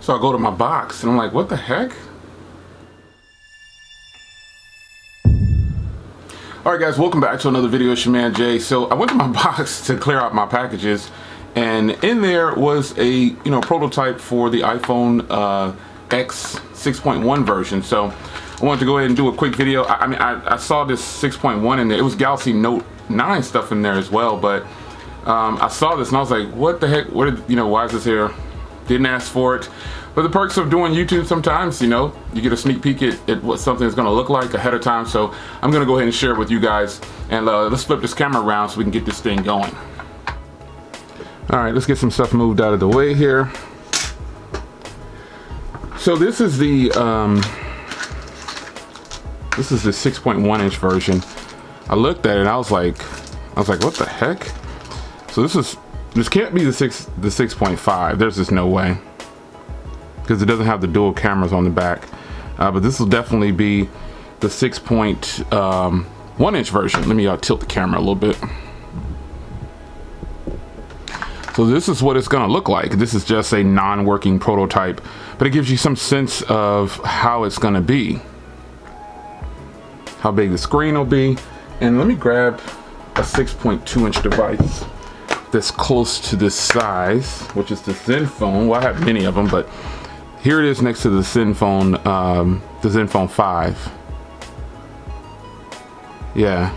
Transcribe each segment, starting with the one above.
So I go to my box and I'm like, what the heck? Alright guys, welcome back to another video. It's your man Jay. So I went to my box to clear out my packages, and in there was a prototype for the iPhone X 6.1 version. So I wanted to go ahead and do a quick video. I saw this 6.1 in there. It was Galaxy Note 9 stuff in there as well, but I saw this and I was like, what the heck? Why is this here? Didn't ask for it. But the perks of doing YouTube, sometimes, you get a sneak peek at what something is going to look like ahead of time. So I'm going to go ahead and share it with you guys. And let's flip this camera around so we can get this thing going. All right, let's get some stuff moved out of the way here. So this is the 6.1 inch version. I looked at it and I was like, what the heck? So this can't be the 6.5. There's just no way, because it doesn't have the dual cameras on the back. But this will definitely be the 6.1 inch version. Let me tilt the camera a little bit. So this is what it's gonna look like. This is just a non-working prototype, but it gives you some sense of how it's gonna be, how big the screen will be. And let me grab a 6.2 inch device that's close to this size, which is the Zenfone. Well, I have many of them, but here it is next to the Zenfone 5. Yeah.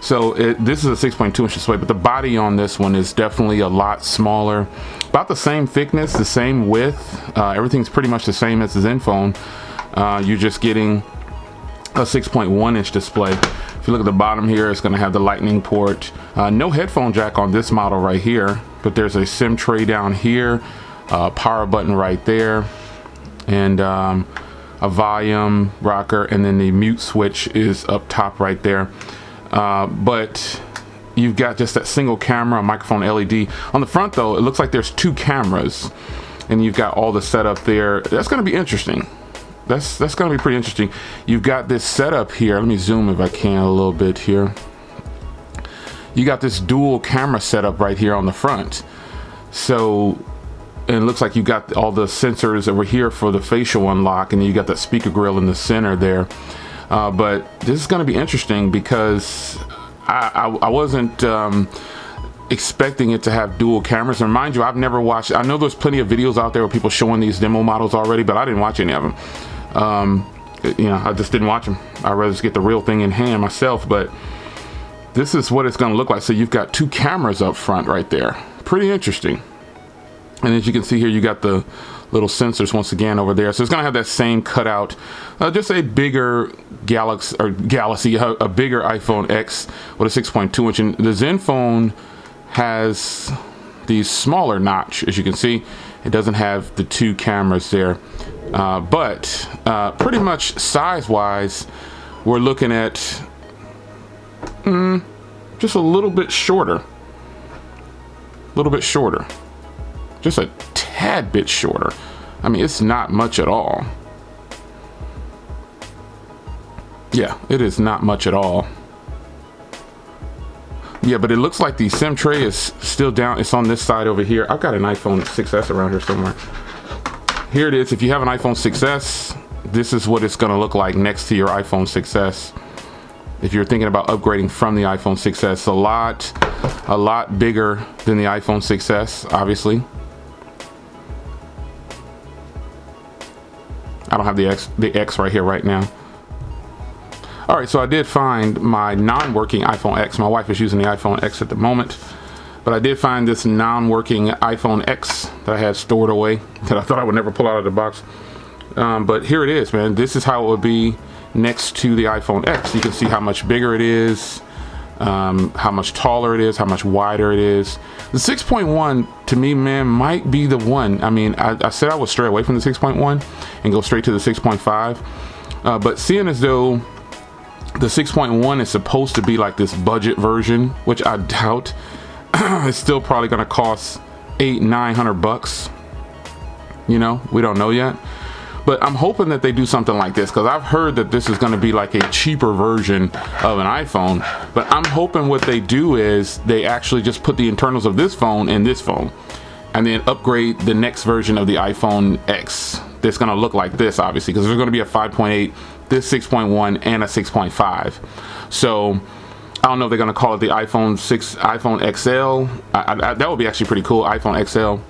So this is a 6.2 inch display, but the body on this one is definitely a lot smaller. About the same thickness, the same width. Everything's pretty much the same as the Zenfone. You're just getting a 6.1 inch display. If you look at the bottom here, it's going to have the lightning port. No headphone jack on this model right here, but there's a SIM tray down here, power button right there, and a volume rocker, and then the mute switch is up top right there. But you've got just that single camera, microphone, LED. On the front though, it looks like there's two cameras, and you've got all the setup there. That's going to be interesting. That's going to be pretty interesting. You've got this setup here. Let me zoom if I can a little bit here. You got this dual camera setup right here on the front. So and it looks like you got all the sensors over here for the facial unlock, and then you got that speaker grill in the center there. But this is going to be interesting because I wasn't expecting it to have dual cameras. And mind you, I've never watched. I know there's plenty of videos out there of people showing these demo models already, but I didn't watch any of them. I just didn't watch them. I'd rather just get the real thing in hand myself. But this is what it's going to look like. So you've got two cameras up front right there. Pretty interesting. And as you can see here, you got the little sensors once again over there. So it's gonna have that same cutout, just a bigger Galaxy, a bigger iPhone X with a 6.2 inch. And the Zenfone has the smaller notch, as you can see. It doesn't have the two cameras there, but pretty much size-wise, we're looking at just a little bit shorter. Just a tad bit shorter. I mean, it's not much at all. Yeah, it is not much at all. Yeah, but it looks like the SIM tray is still down. It's on this side over here. I've got an iPhone 6s around here somewhere. Here it is. If you have an iPhone 6s, this is what it's going to look like next to your iPhone 6s. If you're thinking about upgrading from the iPhone 6s, a lot bigger than the iPhone 6s, obviously. I don't have the X right here right now. All right, so I did find my non-working iPhone X. My wife is using the iPhone X at the moment, but I did find this non-working iPhone X that I had stored away that I thought I would never pull out of the box. But here it is, man. This is how it would be next to the iPhone X. You can see how much bigger it is, how much taller it is, how much wider it is. The 6.1 to me, man, might be the one. I mean, I said I would stray away from the 6.1 and go straight to the 6.5, but seeing as though the 6.1 is supposed to be like this budget version, which I doubt, it's still probably gonna cost $800-900. We don't know yet. But I'm hoping that they do something like this, because I've heard that this is going to be like a cheaper version of an iPhone. But I'm hoping what they do is they actually just put the internals of this phone in this phone. and then upgrade the next version of the iPhone X that's going to look like this, obviously, because there's going to be a 5.8, this 6.1, and a 6.5. So I don't know if they're going to call it the iPhone XL. That would be actually pretty cool, iPhone XL.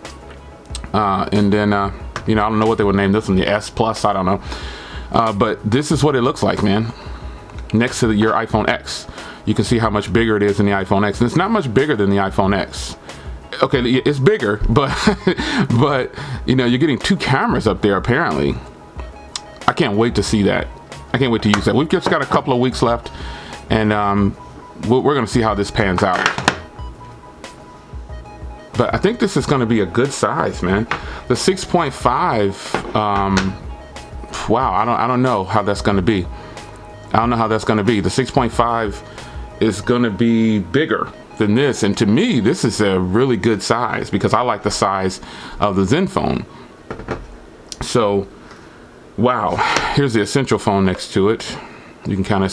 And then you know, I don't know what they would name this one, the S Plus, I don't know. But this is what it looks like, man. Next to your iPhone X, you can see how much bigger it is than the iPhone X, and it's not much bigger than the iPhone X. Okay, it's bigger, but but you know, you're getting 2 cameras up there apparently. I can't wait to see that. I can't wait to use that. We've just got a couple of weeks left, and we're gonna see how this pans out. But I think this is gonna be a good size, man. The 6.5, wow, I don't know how that's gonna be. I don't know how that's gonna be. The 6.5 is gonna be bigger than this, and to me this is a really good size because I like the size of the Zen phone. So wow, here's the Essential phone next to it. You can kind of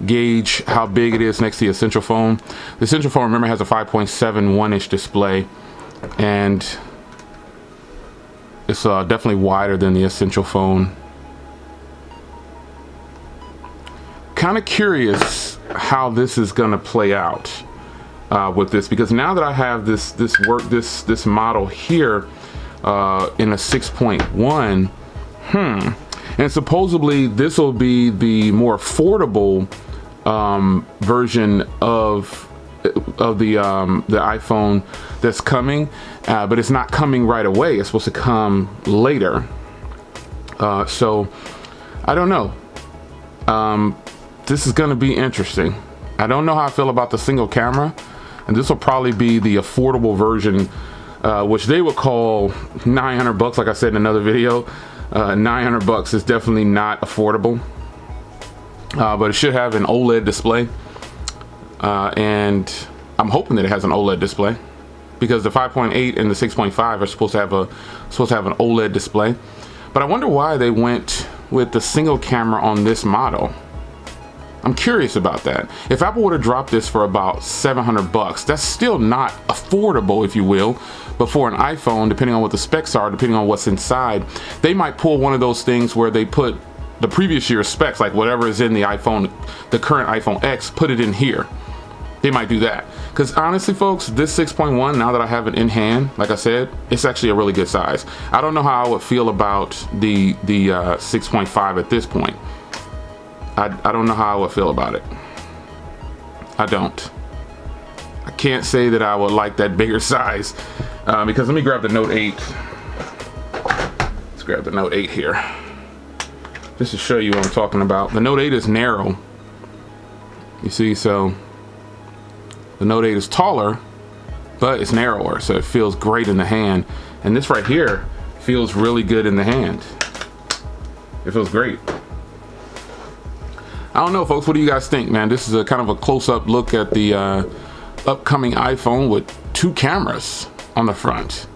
gauge how big it is next to the Essential phone. The Essential phone, remember, has a 5.71 inch display, and it's definitely wider than the Essential phone. Kind of curious how this is going to play out with this, because now that I have this model here in a 6.1, and supposedly this will be the more affordable version of the iPhone that's coming, but it's not coming right away. It's supposed to come later. So I don't know. This is going to be interesting. I don't know how I feel about the single camera, and this will probably be the affordable version, which they would call $900, like I said in another video. $900 is definitely not affordable, but it should have an OLED display, and I'm hoping that it has an OLED display, because the 5.8 and the 6.5 are supposed to have an OLED display. But I wonder why they went with the single camera on this model. I'm curious about that. If Apple would have dropped this for about $700, that's still not affordable, if you will. But for an iPhone, depending on what the specs are, depending on what's inside, they might pull one of those things where they put the previous year's specs, like whatever is in the iPhone, the current iPhone X, put it in here. They might do that. Because honestly, folks, this 6.1, now that I have it in hand, like I said, it's actually a really good size. I don't know how I would feel about the 6.5 at this point. I don't know how I would feel about it. I don't. I can't say that I would like that bigger size, because let me grab the Note 8. Let's grab the Note 8 here, just to show you what I'm talking about. The Note 8 is narrow. You see, so the Note 8 is taller, but it's narrower, so it feels great in the hand. And this right here feels really good in the hand. It feels great. I don't know, folks, what do you guys think, man? This is a kind of a close-up look at the upcoming iPhone with 2 cameras on the front.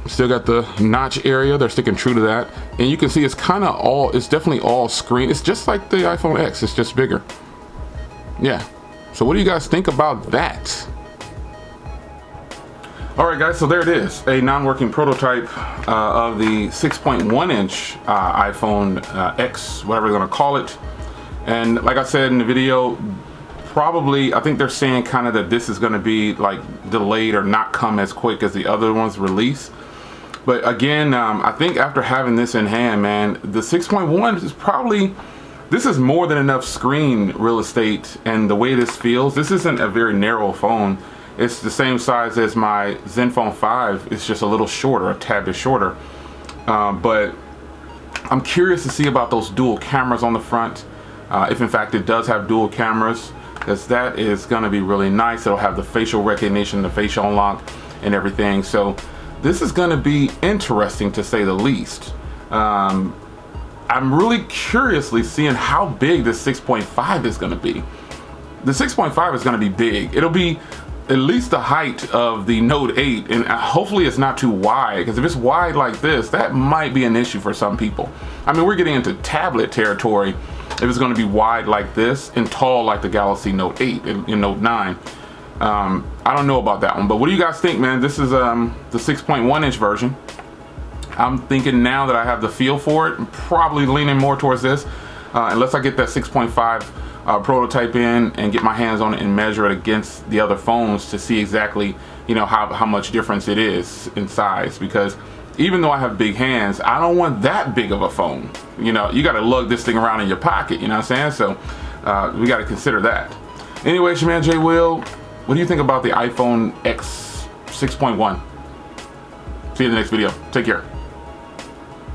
Still got the notch area. They're sticking true to that. And you can see it's definitely all screen. It's just like the iPhone X, it's just bigger. Yeah. So what do you guys think about that? All right, guys, so there it is, a non-working prototype of the 6.1 inch iPhone X, whatever they're gonna call it. And like I said in the video, probably, I think they're saying kind of that this is gonna be like delayed or not come as quick as the other ones release. But again, I think after having this in hand, man, the 6.1 is probably, this is more than enough screen real estate, and the way this feels, this isn't a very narrow phone. It's the same size as my Zenfone 5. It's just a little shorter, a tad bit shorter. But I'm curious to see about those dual cameras on the front. If in fact it does have dual cameras, because that is gonna be really nice. It'll have the facial recognition, the facial unlock, and everything. So this is gonna be interesting, to say the least. I'm really curiously seeing how big this 6.5 is gonna be. The 6.5 is gonna be big. It'll be at least the height of the Note 8, and hopefully it's not too wide, because if it's wide like this, that might be an issue for some people. I mean, we're getting into tablet territory if it's going to be wide like this and tall like the Galaxy Note 8 and Note 9. I don't know about that one, but what do you guys think, man? This is the 6.1 inch version. I'm thinking now that I have the feel for it, I'm probably leaning more towards this, unless I get that 6.5 prototype in and get my hands on it and measure it against the other phones to see exactly, you know, how much difference it is in size. Because even though I have big hands, I don't want that big of a phone. You know, you got to lug this thing around in your pocket, you know what I'm saying? So we got to consider that. Anyway, it's your man Jay Will. What do you think about the iPhone X 6.1? See you in the next video. Take care.